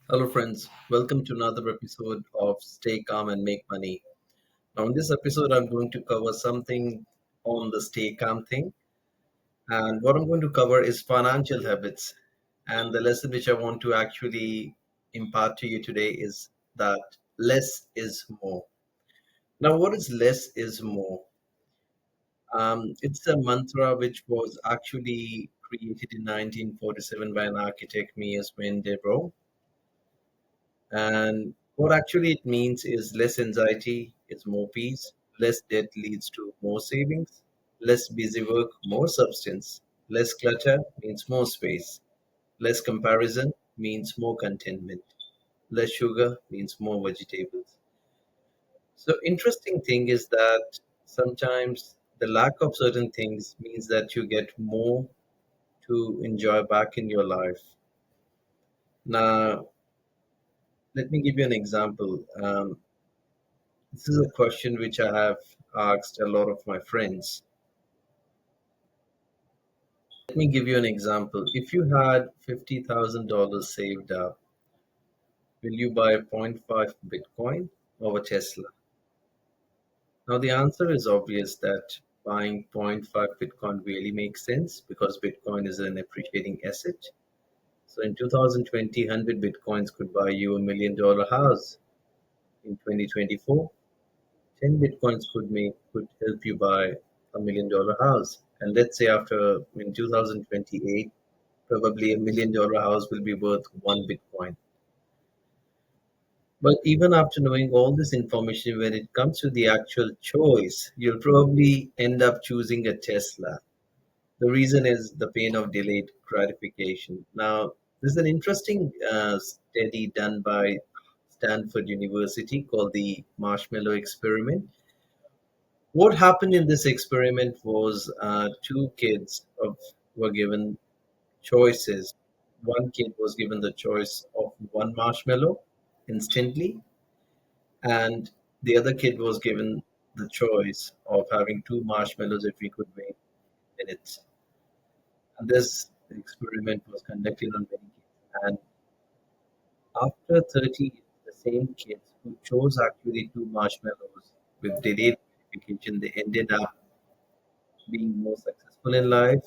Hello, friends. Welcome to another episode of Stay Calm and Make Money. Now, in this episode, I'm going to cover something on the stay calm thing. And what I'm going to cover is financial habits. And the lesson which I want to actually impart to you today is that less is more. Now, what is less is more? It's a mantra which was actually created in 1947 by an architect, Mies van der Rohe. And what actually it means is less anxiety is more peace, less debt leads to more savings, less busy work, more substance, less clutter means more space, less comparison means more contentment, less sugar means more vegetables. So interesting thing is that sometimes the lack of certain things means that you get more to enjoy back in your life. Now, let me give you an example. This is a question which I have asked a lot of my friends. Let me give you an example. If you had $50,000 saved up, will you buy zero point 0.5 Bitcoin over Tesla? Now, the answer is obvious that buying zero point 0.5 Bitcoin really makes sense because Bitcoin is an appreciating asset. So in 2020, 100 Bitcoins could buy you $1 million house. In 2024, 10 bitcoins could help you buy $1 million house. And let's say after in 2028, probably $1 million house will be worth one Bitcoin. But even after knowing all this information, when it comes to the actual choice, you'll probably end up choosing a Tesla. The reason is the pain of delayed gratification. Now, there's an interesting study done by Stanford University called the Marshmallow Experiment. What happened in this experiment was two kids were given choices. One kid was given the choice of one marshmallow instantly, and the other kid was given the choice of having two marshmallows if he could wait minutes. And this experiment was conducted on many kids. And after 30 years, the same kids who chose actually two marshmallows with delayed gratification, they ended up being more successful in life,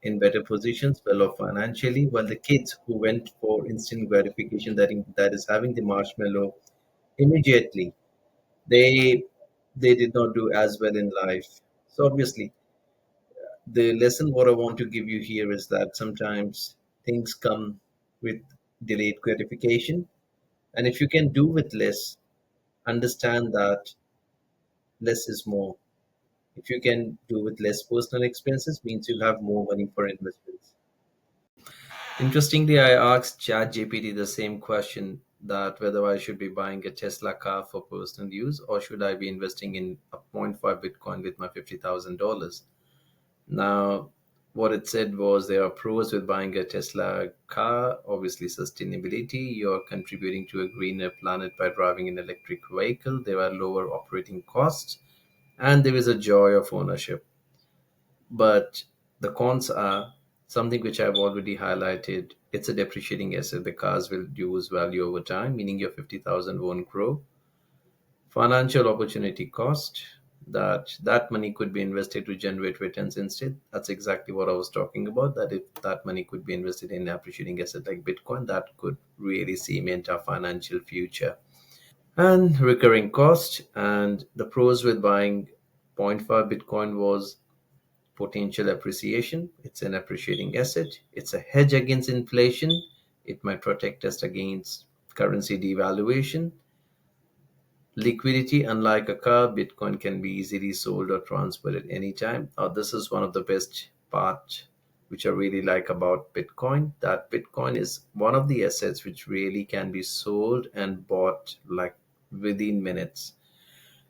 in better positions, well off financially, while the kids who went for instant gratification, that is having the marshmallow immediately, they they did not do as well in life. So obviously, the lesson what I want to give you here is that sometimes things come with delayed gratification, and if you can do with less, understand that less is more. If you can do with less personal expenses, means you have more money for investments. Interestingly, I asked ChatGPT the same question that whether I should be buying a Tesla car for personal use or should I be investing in a zero point 0.5 Bitcoin with my $50,000. Now, what it said was there are pros with buying a Tesla car. Obviously, sustainability. You're contributing to a greener planet by driving an electric vehicle. There are lower operating costs, and there is a joy of ownership. But the cons are something which I've already highlighted. It's a depreciating asset. The cars will lose value over time, meaning your 50,000 won't grow. Financial opportunity cost, that money could be invested to generate returns instead. That's exactly what I was talking about. That if that money could be invested in appreciating asset like Bitcoin, that could really cement our financial future. And recurring cost, and the pros with buying zero point 0.5 Bitcoin was potential appreciation. It's an appreciating asset. It's a hedge against inflation. It might protect us against currency devaluation. Liquidity, unlike a car, Bitcoin can be easily sold or transferred at any time. This is one of the best part which I really like about Bitcoin, that Bitcoin is one of the assets which really can be sold and bought like within minutes.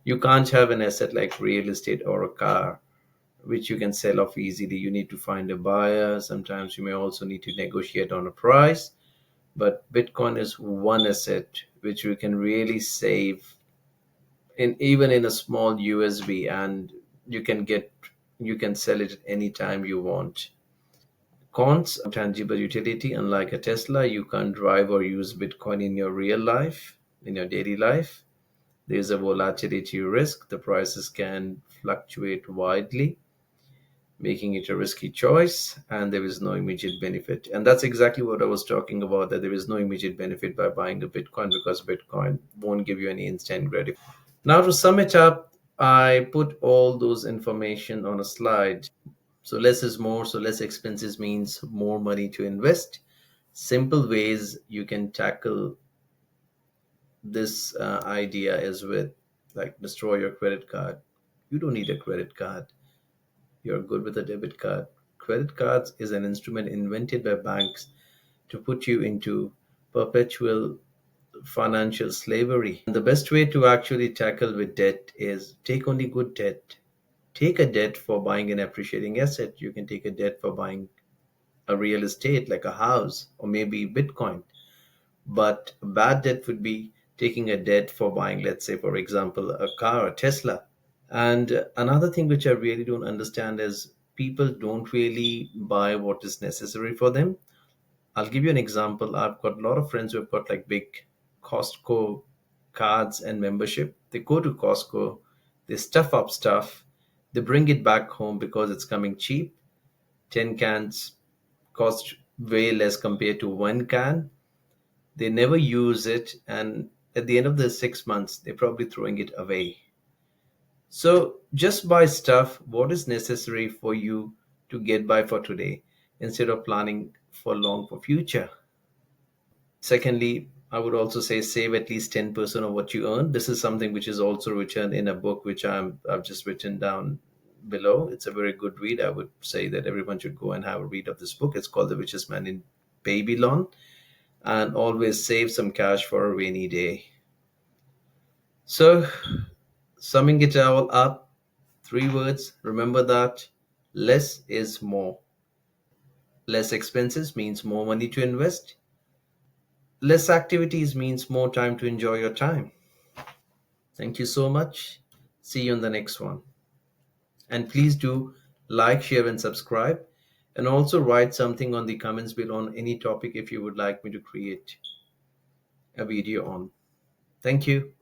You can't have an asset like real estate or a car which you can sell off easily. You need to find a buyer. Sometimes you may also need to negotiate on a price. But Bitcoin is one asset which we can really save in even in a small USB, and you can get you can sell it at any time you want. Cons: tangible utility. Unlike a Tesla, you can't drive or use Bitcoin in your real life, in your daily life. There's a volatility risk. The prices can fluctuate widely, making it a risky choice, and there is no immediate benefit. And that's exactly what I was talking about, that there is no immediate benefit by buying a Bitcoin because Bitcoin won't give you any instant gratification. Now, to sum it up, I put all those information on a slide. So less is more, so less expenses means more money to invest. Simple ways you can tackle this idea is with, like, destroy your credit card. You don't need a credit card. You're good with a debit card. Credit cards is an instrument invented by banks to put you into perpetual financial slavery. And the best way to actually tackle with debt is take only good debt. Take a debt for buying an appreciating asset. You can take a debt for buying a real estate like a house or maybe Bitcoin. But a bad debt would be taking a debt for buying, let's say, for example, a car, a Tesla. And another thing which I really don't understand is people don't really buy what is necessary for them. I'll give you an example. I've got a lot of friends who have got like big Costco cards and membership. They go to Costco, they stuff up stuff, they bring it back home because it's coming cheap. 10 cans cost way less compared to one can. They never use it, and at the end of the 6 months, they're probably throwing it away. So just buy stuff what is necessary for you to get by for today instead of planning for long for future. Secondly, I would also say save at least 10% of what you earn. This is something which is also written in a book which I've just written down below. It's a very good read. I would say that everyone should go and have a read of this book. It's called The Richest Man in Babylon. And always save some cash for a rainy day. So, summing it all up, three words, remember that: less is more. Less expenses means more money to invest. Less activities means more time to enjoy your time. Thank you so much. See you on the next one. And please do like, share, and subscribe. And also write something on the comments below on any topic if you would like me to create a video on. Thank you.